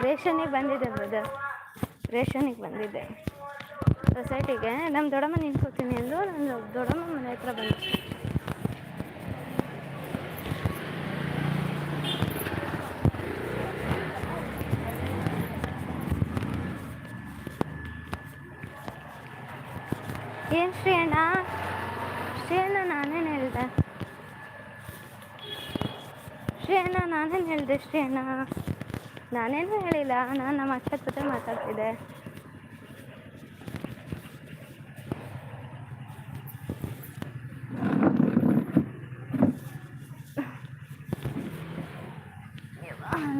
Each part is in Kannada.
ರೇಷನಿಗೆ ಬಂದಿದ್ದೆ ಬ್ರದರ್, ರೇಷನಿಗೆ ಬಂದಿದ್ದೆ ಸೊಸೈಟಿಗೆ. ನಮ್ಮ ದೊಡ್ಡಮ್ಮ ನಿಂತ್ಕೋತೀನಿ ಅಂದರು, ನನ್ನ ದೊಡ್ಡಮ್ಮ ಮನೆ ಹತ್ರ ಬಂದೆ. ಏನು ಶ್ರೀಯಣ್ಣ? ಶ್ರೀಯಣ್ಣ ನಾನೇನು ಹೇಳಿದೆ? ಶ್ರೀಯಣ್ಣ ನಾನೇನು ಹೇಳಿದೆ? ಶ್ರೀಯಣ್ಣ ನಾನೇನು ಹೇಳಿಲ್ಲ, ನಾನು ನಮ್ಮ ಅಕ್ಕ ಜೊತೆ ಮಾತಾಡ್ತಿದ್ದೆ.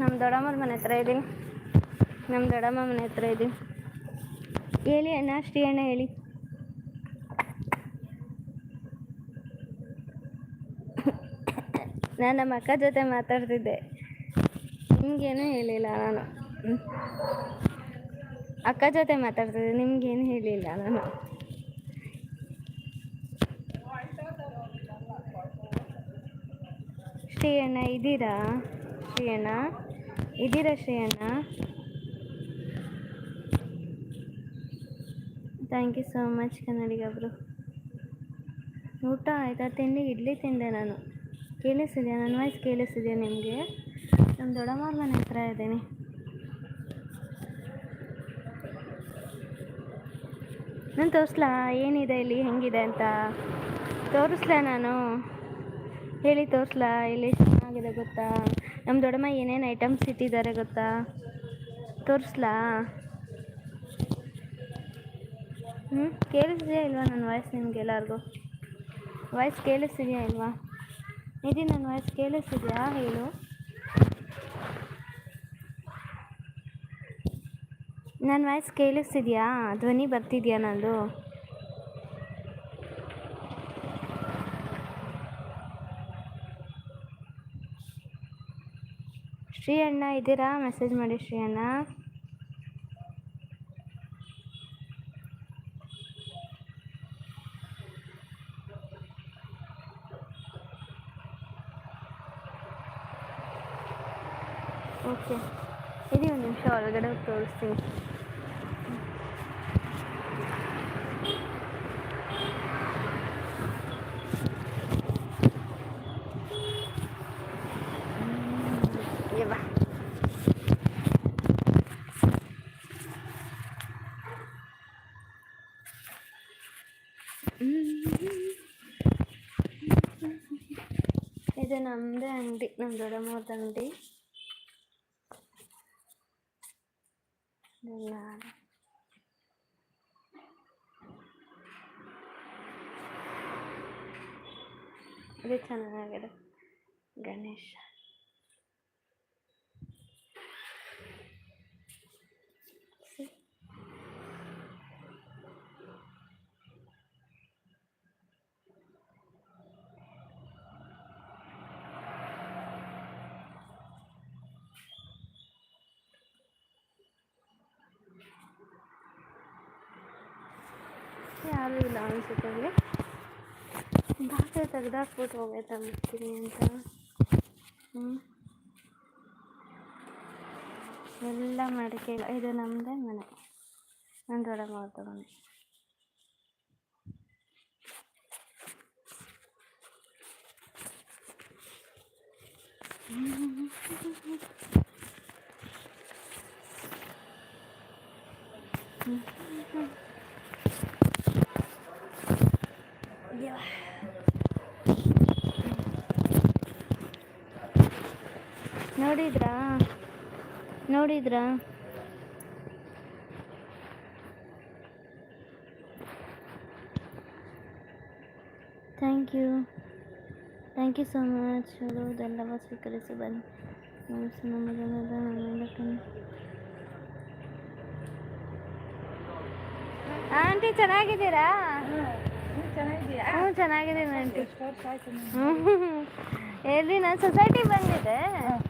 ನಮ್ಮ ದೊಡ್ಡಮ್ಮರ ಮನೆ ಹತ್ರ ಇದ್ದೀನಿ, ನಮ್ಮ ದೊಡ್ಡಮ್ಮ ಮನೆ ಹತ್ರ ಇದ್ದೀನಿ. ಹೇಳಿ ಅಣ್ಣ, ಶ್ರೀಯಣ್ಣ ಹೇಳಿ. ನಾನು ನಮ್ಮ ಅಕ್ಕ ಜೊತೆ ಮಾತಾಡ್ತಿದ್ದೆ, ನಿಮಗೇನು ಹೇಳಿಲ್ಲ ನಾನು. ಅಕ್ಕ ಜೊತೆ ಮಾತಾಡ್ತಿದ್ದೆ, ನಿಮಗೇನು ಹೇಳಿಲ್ಲ ನಾನು. ಶ್ರೀಯಣ್ಣ ಇದ್ದೀರಾ? ಶ್ರೀಯಣ್ಣ ಇದ್ದೀರಾ? ಶ್ರೀಯಣ್ಣ ಥ್ಯಾಂಕ್ ಯು ಸೋ ಮಚ್ ಕನ್ನಡಿಗಬ್ರು. ಊಟ ಆಯಿತಾ? ತಿಂಡಿ ಇಡ್ಲಿ ತಿಂದೆ ನಾನು. ಕೇಳಿಸಿದೆಯಾ ನನ್ನ ವಾಯ್ಸ್? ಕೇಳಿಸಿದೆಯಾ ನಿಮಗೆ? ನಮ್ಮ ದೊಡ್ಡಮ್ಮವ್ರ ಮನೆ ಹತ್ರ ಇದ್ದೀನಿ. ನಾನು ತೋರಿಸ್ಲಾ ಏನಿದೆ ಇಲ್ಲಿ, ಹೆಂಗಿದೆ ಅಂತ ತೋರಿಸ್ಲಾ ನಾನು? ಹೇಳಿ ತೋರಿಸ್ಲಾ? ಇಲ್ಲಿ ಚೆನ್ನಾಗಿದೆ ಗೊತ್ತಾ? ನಮ್ಮ ದೊಡ್ಡಮ್ಮ ಏನೇನು ಐಟಮ್ಸ್ ಇಟ್ಟಿದ್ದಾರೆ ಗೊತ್ತಾ? ತೋರಿಸ್ಲಾ? ಕೇಳಿಸಿದೆಯಾ ಇಲ್ವಾ ನನ್ನ ವಾಯ್ಸ್? ನಿಮ್ಗೆ ಎಲ್ಲರಿಗೂ ವಾಯ್ಸ್ ಕೇಳಿಸಿದೆಯಾ ಇಲ್ವಾ? ನಿಧಿ ನನ್ನ ವಾಯ್ಸ್ ಕೇಳಿಸಿದೆಯಾ ಹೇಳು? ನನ್ನ ವಾಯ್ಸ್ ಕೇಳಿಸ್ತಿದೆಯಾ? ಧ್ವನಿ ಬರ್ತಿದೆಯಾ ನಂದು? ಶ್ರೀ ಅಣ್ಣ ಇದ್ದೀರಾ? ಮೆಸೇಜ್ ಮಾಡಿ ಶ್ರೀ ಅಣ್ಣ. ಓಕೆ ಇರಿ ಒಂದು ನಿಮಿಷ, ಒಳಗಡೆ ಹೋಗಿ ತೋರಿಸ್ತೀನಿ. ಬಾ ಇದು ನಮ್ಮದೇ ಅಂಗಡಿ, ನಮ್ಮ ದೊಡ್ಡಮ್ಮವ್ರದ್ದು ಅಂಗಡಿ. ಇದು ಚೆನ್ನಾಗಿದೆ ಗಣೇಶ. ಯಾರೂ ಇಲ್ಲ ಅನಿಸುತ್ತೆ ಅಲ್ಲಿ. ಬಾಕಿ ತೆಗ್ದಾಕ್ಬಿಟ್ಟು ಹೋಗೈತಾಗ್ಬಿಡ್ತೀನಿ ಅಂತ. ಎಲ್ಲ ಮಡಿಕೆ. ಇದು ನಮ್ಮದೇ ಮನೆ, ನನ್ನ ದೊಡ್ಡಮ್ಮ ಅವ್ರದ್ದು ಮನೆ. ನೋಡಿದ್ರಾ? Thank you so much. ಹೇಳುವುದೆಲ್ಲವ ಸ್ವೀಕರಿಸಿ ಬನ್ನಿ. ನಮ್ಮ ಜನದ ಆಂಟಿ ಚೆನ್ನಾಗಿದ್ದೀರಾ? ಹ್ಞೂ ಚೆನ್ನಾಗಿದ್ದೀನಿ ಆಂಟಿ. ಎಲ್ಲಿ? ನಾನು ಸೊಸೈಟಿಗೆ ಬಂದಿದ್ದೆ.